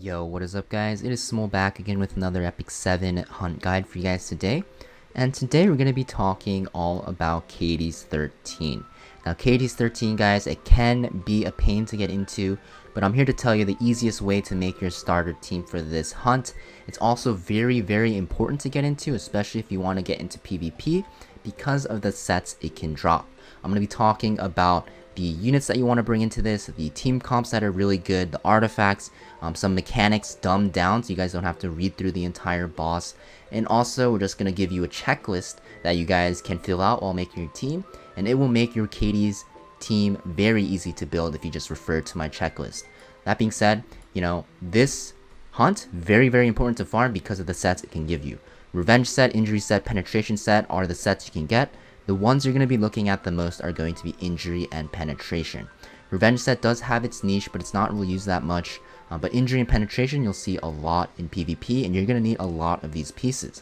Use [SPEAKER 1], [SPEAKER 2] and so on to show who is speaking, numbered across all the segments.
[SPEAKER 1] Yo, what is up guys? It is Samool back again with another Epic 7 hunt guide for you guys today. And today we're going to be talking all about Caides 13. Now Caides 13 guys, it can be a pain to get into, but I'm here to tell you the easiest way to make your starter team for this hunt. It's also very important to get into, especially if you want to get into PvP because of the sets it can drop. I'm going to be talking about the units that you want to bring into this, the team comps that are really good, the artifacts, some mechanics dumbed down so you guys don't have to read through the entire boss, and also we're just going to give you a checklist that you guys can fill out while making your team, and it will make your Caides team very easy to build if you just refer to my checklist. That being said, this hunt, very important to farm because of the sets it can give you. Revenge set, injury set, penetration set are the sets you can get. The ones you're going to be looking at the most are going to be injury and penetration. Revenge set does have its niche, but it's not really used that much. But injury and penetration you'll see a lot in PvP, and you're going to need a lot of these pieces.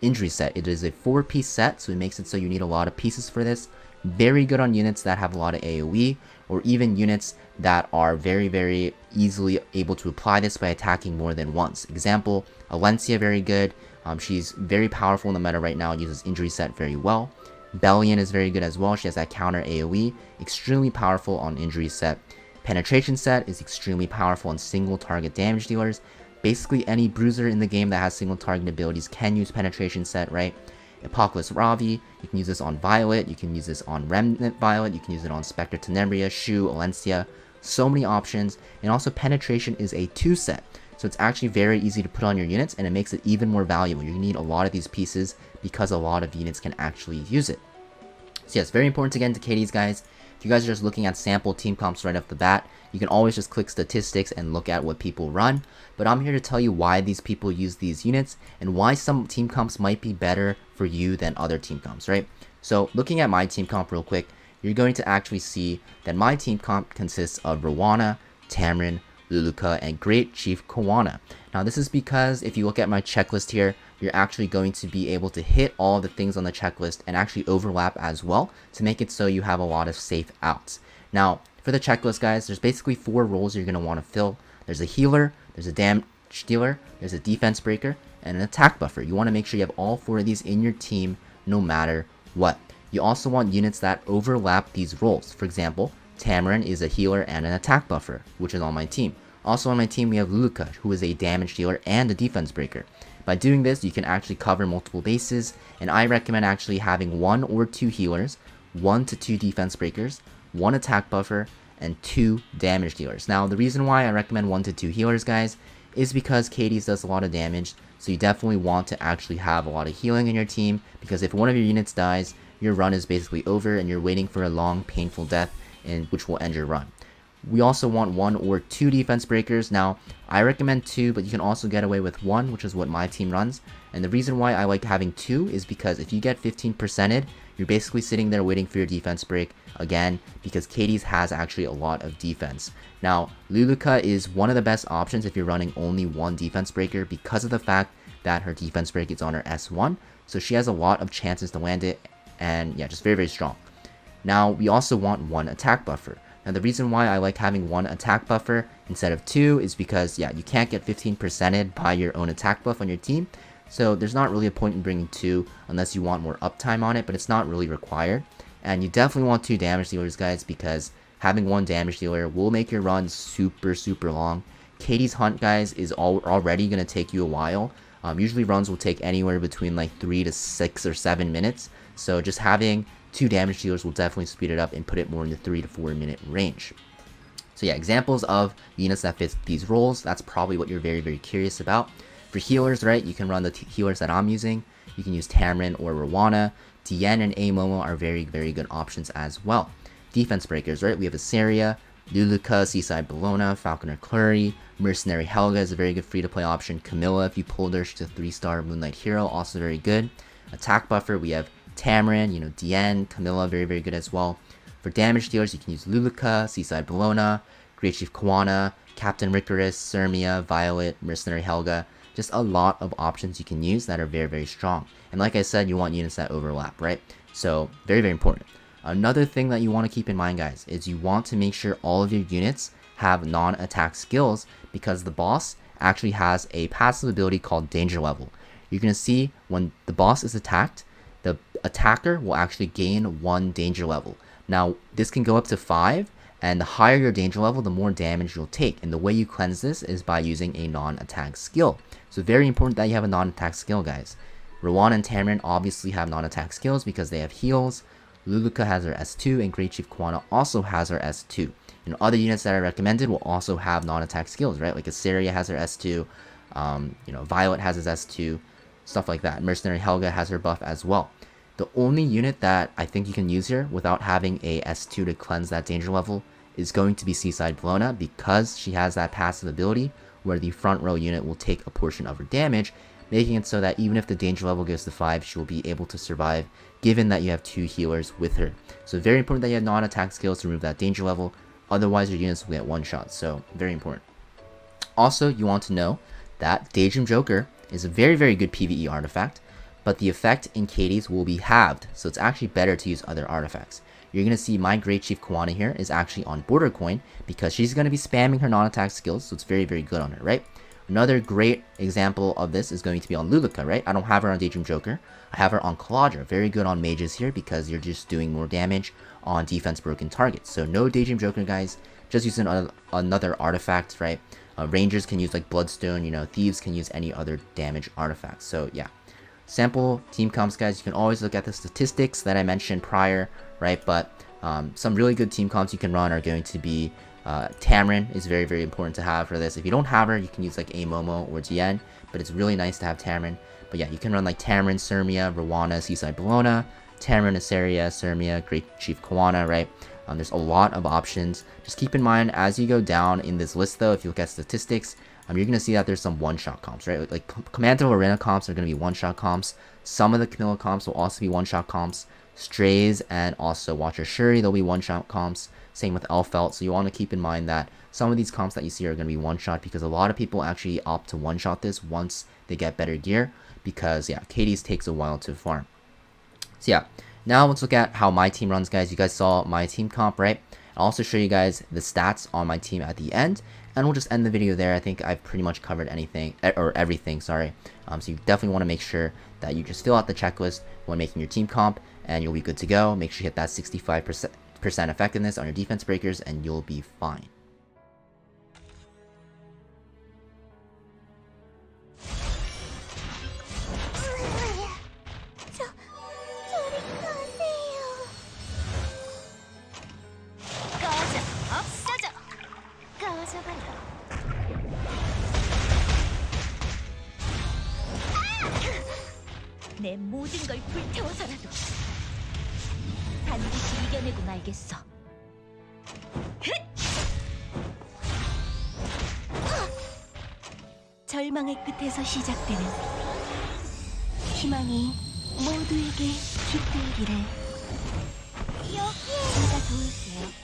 [SPEAKER 1] Injury set, it is a 4-piece set, so it makes it so you need a lot of pieces for this. Very good on units that have a lot of AoE, or even units that are very easily able to apply this by attacking more than once. Example, Alencia, very good. She's very powerful in the meta right now, uses injury set very well. Bellion is very good as well. She has that counter AoE, extremely powerful on injury set. Penetration set is extremely powerful on single target damage dealers. Basically any bruiser in the game that has single target abilities can use penetration set, right? Apocalypse Ravi, you can use this on Violet, you can use this on Remnant Violet, you can use it on Spectre Tenebria, Shu, Alencia, so many options. And also penetration is a 2 set. So it's actually very easy to put on your units, and it makes it even more valuable. You need a lot of these pieces because a lot of units can actually use it. So yes, very important to get into Caides, guys. If you guys are just looking at sample team comps right off the bat, you can always just click statistics and look at what people run. But I'm here to tell you why these people use these units and why some team comps might be better for you than other team comps, right? So looking at my team comp real quick, you're going to actually see that my team comp consists of Roana, Tamarinne, Luluca, and Great Chief Roana. Now this is because if you look at my checklist here, you're actually going to be able to hit all the things on the checklist and actually overlap as well to make it so you have a lot of safe outs. Now for the checklist, guys, there's basically 4 roles you're going to want to fill. There's a healer, there's a damage dealer, there's a defense breaker, and an attack buffer. You want to make sure you have all 4 of these in your team no matter what. You also want units that overlap these roles. For example, Tamarinne is a healer and an attack buffer, which is on my team. Also on my team we have Luluca, who is a damage dealer and a defense breaker. By doing this, you can actually cover multiple bases, and I recommend actually having 1 or 2 healers, 1 to 2 defense breakers, 1 attack buffer, and 2 damage dealers. Now the reason why I recommend 1 to 2 healers, guys, is because Caides does a lot of damage, so you definitely want to actually have a lot of healing in your team, because if one of your units dies, your run is basically over and you're waiting for a long painful death, which will end your run. We also want 1 or 2 defense breakers. Now, I recommend 2, but you can also get away with 1, which is what my team runs. And the reason why I like having 2 is because if you get 15%ed, you're basically sitting there waiting for your defense break again, because Caides has actually a lot of defense. Now, Luluca is one of the best options if you're running only 1 defense breaker because of the fact that her defense break is on her S1. So she has a lot of chances to land it, and yeah, just very strong. Now, we also want 1 attack buffer. Now the reason why I like having 1 attack buffer instead of 2 is because, yeah, you can't get 15%ed by your own attack buff on your team. So there's not really a point in bringing 2 unless you want more uptime on it, but it's not really required. And you definitely want 2 damage dealers, guys, because having 1 damage dealer will make your run super long. Caides hunt, guys, is already going to take you a while. Usually runs will take anywhere between like 3 to 6 or 7 minutes. So just having 2 damage dealers will definitely speed it up and put it more in the 3 to 4 minute range. So yeah, examples of units that fit these roles, that's probably what you're very curious about. For healers, right, you can run the healers that I'm using. You can use Tamarinne or Roana. Tien and Amomo are very good options as well. Defense breakers, right, we have Iseria, Luluca, Seaside Bologna, Falconer Clury, Mercenary Helga is a very good free-to-play option. Camilla, if you pulled her, she's a 3-star Moonlight hero, also very good. Attack buffer, we have Tamarinne, Dien, Camilla, very good as well. For damage dealers, you can use Luluca, Seaside Bologna, Great Chief Roana, Captain Ricarus, Sermia, Violet, Mercenary Helga. Just a lot of options you can use that are very strong. And like I said, you want units that overlap, right? So very important. Another thing that you want to keep in mind, guys, is you want to make sure all of your units have non-attack skills, because the boss actually has a passive ability called Danger Level. You're going to see when the boss is attacked, the attacker will actually gain 1 danger level. Now, this can go up to 5, and the higher your danger level, the more damage you'll take. And the way you cleanse this is by using a non-attack skill. So very important that you have a non-attack skill, guys. Roana and Tamarinne obviously have non-attack skills because they have heals. Luluca has her S2, and Great Chief Roana also has her S2. And other units that I recommended will also have non-attack skills, right? Like Iseria has her S2, Violet has his S2, stuff like that. Mercenary Helga has her buff as well. The only unit that I think you can use here without having a S2 to cleanse that danger level is going to be Seaside Roana, because she has that passive ability where the front row unit will take a portion of her damage, making it so that even if the danger level goes to 5, she will be able to survive, given that you have 2 healers with her. So very important that you have non-attack skills to remove that danger level, otherwise your units will get one-shot, so very important. Also, you want to know that Daydream Joker is a very, very good PvE artifact, but the effect in Caides will be halved, so it's actually better to use other artifacts. You're going to see my Great Chief Roana here is actually on Border Coin, because she's going to be spamming her non-attack skills, so it's very, very good on her, right? Another great example of this is going to be on Luluca, right? I don't have her on Daydream Joker. I have her on Caladra. Very good on mages here, because you're just doing more damage on defense broken targets. So no Daydream Joker, guys. Just use another artifact, right? Rangers can use like Bloodstone, thieves can use any other damage artifacts. So yeah. Sample team comps, guys. You can always look at the statistics that I mentioned prior, right? But some really good team comps you can run are going to be Tamarinne is very, very important to have for this. If you don't have her, you can use like a Momo or Tien, but it's really nice to have Tamarinne. But yeah, you can run like Tamarinne, Sirmia, Roana, Seaside Bologna, Tamarinne, Iseria, Sirmia, Great Chief Roana, right? There's a lot of options. Just keep in mind, as you go down in this list though, if you look at statistics, you're going to see that there's some one-shot comps, right? Like Commander Lorena comps are going to be one-shot comps. Some of the Camilla comps will also be one-shot comps. Strays and also Watcher Shuri, they'll be one-shot comps. Same with Elfelt. So you want to keep in mind that some of these comps that you see are going to be one-shot, because a lot of people actually opt to one-shot this once they get better gear, because yeah, Caides takes a while to farm. So yeah, now let's look at how my team runs, guys. You guys saw my team comp, right? I'll also show you guys the stats on my team at the end, and we'll just end the video there. I think I've pretty much covered anything, or everything, sorry. So you definitely want to make sure that you just fill out the checklist when making your team comp, and you'll be good to go. Make sure you hit that 65% effectiveness on your defense breakers, and you'll be fine.
[SPEAKER 2] 내 모든 걸 불태워서라도 반드시 이겨내고 말겠어. 절망의 끝에서 시작되는 희망이 모두에게 깃들기를. 제가 도울게요.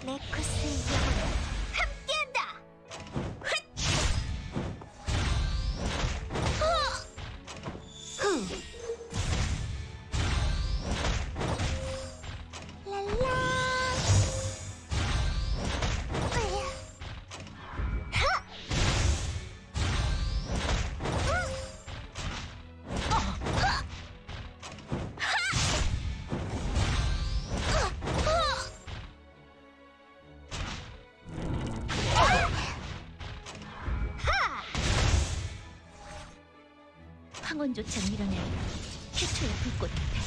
[SPEAKER 2] 레쿠스의 영혼은 함께한다. 황혼조차 밀어낼 최초의 불꽃 앞에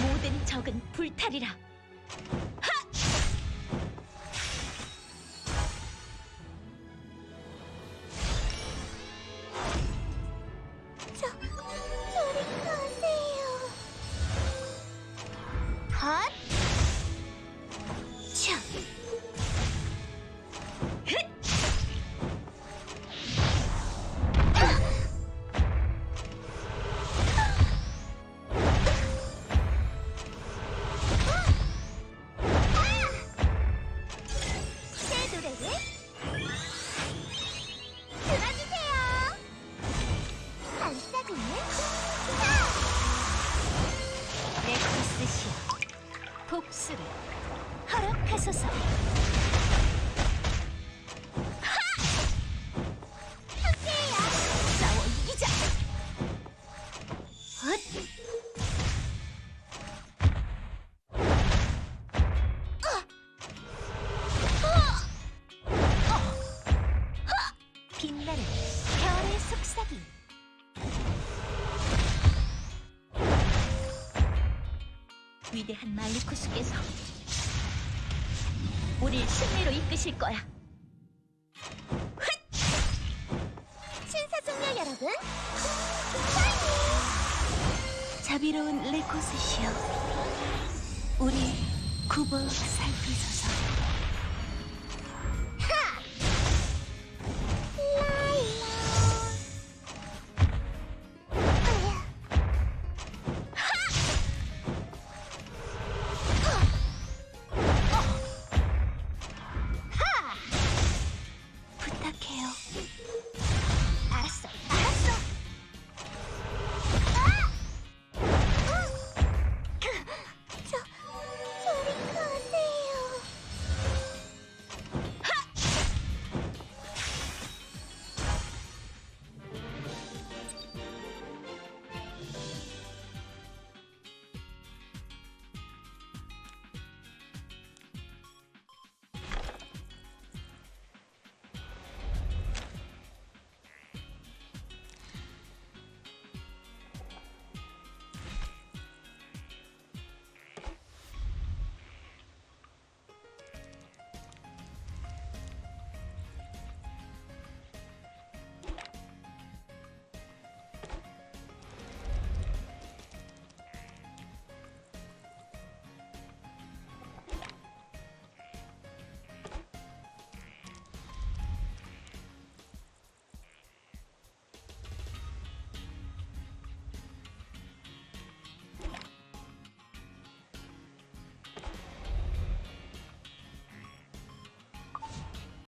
[SPEAKER 2] 모든 적은 불탈이라. 저리 가세요. 헛! 차! 복수를 허락하소서. 함께해요. 싸워 이기자. 빛나는 별의 속삭임. 위대한 말루쿠스께서 우릴 승리로 이끄실 거야. 신사숙녀 여러분, 자비로운 레코스시여, 우리 굽어 살피소서.